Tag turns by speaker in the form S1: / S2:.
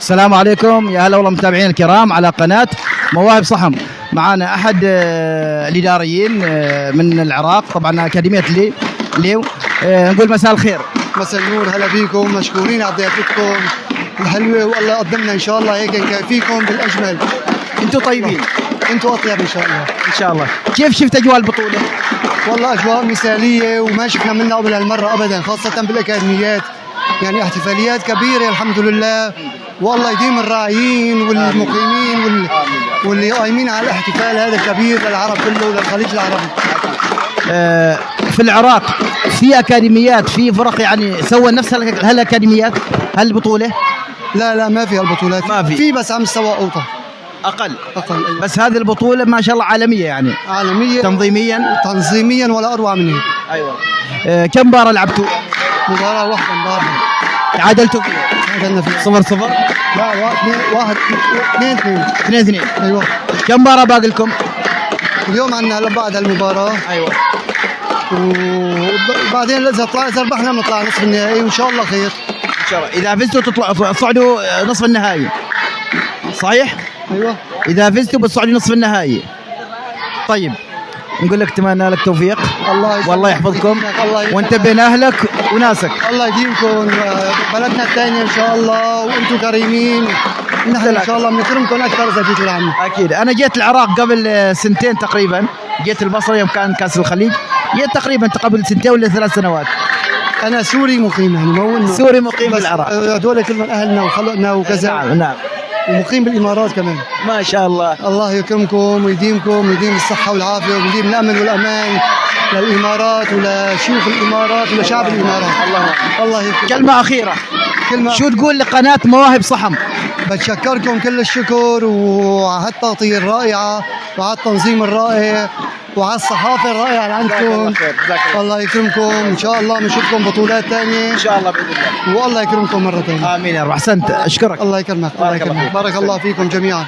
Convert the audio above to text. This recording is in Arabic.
S1: السلام عليكم، يا هلا والله متابعين الكرام على قناة مواهب صحم. معنا أحد الإداريين من العراق، طبعا أكاديمية ليو. نقول مساء الخير.
S2: مساء النور، هلا بيكم، مشكورين على ضيافتكم الحلوة، والله يقدمنا إن شاء الله هيك نكافيكم بالأجمل.
S1: أنتم طيبين،
S2: أنتم أطيب إن شاء الله.
S1: إن شاء الله. كيف شفت أجواء البطولة؟
S2: والله أجواء مثالية وما شفنا منها قبل هالمرة أبدا، خاصة بالأكاديميات، يعني احتفاليات كبيرة الحمد لله، والله يديم الراعيين والمقيمين واللي قايمين على الاحتفال هذا الكبير للعرب كله وللخليج العربي.
S1: في العراق في أكاديميات، في فرق يعني سوى نفس هالأكاديميات هالبطولة؟
S2: لا ما في هالبطولات،
S1: ما في
S2: بس عم مستوى أوطى
S1: أقل.
S2: أيوة.
S1: بس هذه البطولة ما شاء الله عالمية، يعني
S2: عالمية تنظيميا ولا أروع من هيك.
S1: أيوة. كم مباراة لعبتوا؟
S2: مباراة واحدة امبارح
S1: تعادلتوا فيها؟
S2: تعادلنا فيها
S1: 0-0.
S2: لا 2-2. ايوه.
S1: كم مباراة باقي لكم؟
S2: اليوم عندنا هلا بعد المباراة.
S1: ايوه.
S2: وبعدين اذا ربحنا بنطلع نصف النهائي وان شاء الله خير.
S1: ان شاء الله. اذا فزتوا تصعدوا نصف النهائي. صحيح؟
S2: ايوه.
S1: اذا فزتوا بتصعدوا نصف النهائي. طيب نقول لك اتمنى لك توفيق، والله يحفظكم وانت بين اهلك وناسك.
S2: الله يديمكم بلدنا الثانيه ان شاء الله، وانتم كريمين، نحن ان شاء الله بنكرمكم اكثر اذا جيتوا لعنا.
S1: اكيد. انا جيت العراق قبل سنتين تقريبا، جيت البصره يوم كان كاس الخليج، جيت تقريبا قبل سنتين ولا 3 سنوات.
S2: انا سوري مقيم، يعني مو انه
S1: سوري مقيم بالعراق،
S2: هذول كلهم اهلنا وخلقنا وكذا.
S1: نعم.
S2: ومقيم بالامارات كمان.
S1: ما شاء الله.
S2: الله يكرمكم ويديمكم ويديم الصحه والعافيه ويديم الامن والامان للامارات ولشيوخ الامارات ولشعب الامارات. الله يكرمكم.
S1: كلمه اخيره. شو تقول لقناه مواهب صحم؟
S2: بتشكركم كل الشكر وعلى هالتغطيه الرائعه وعلى التنظيم الرائع وعلى الصحافه الرائعه اللي عندكم. الله يكرمكم، ان شاء الله بنشوفكم بطولات ثانيه
S1: ان شاء الله باذن الله،
S2: والله يكرمكم مره ثانيه.
S1: امين يا رب. احسنت، اشكرك.
S2: الله يكرمك. بارك الله فيكم جميعا.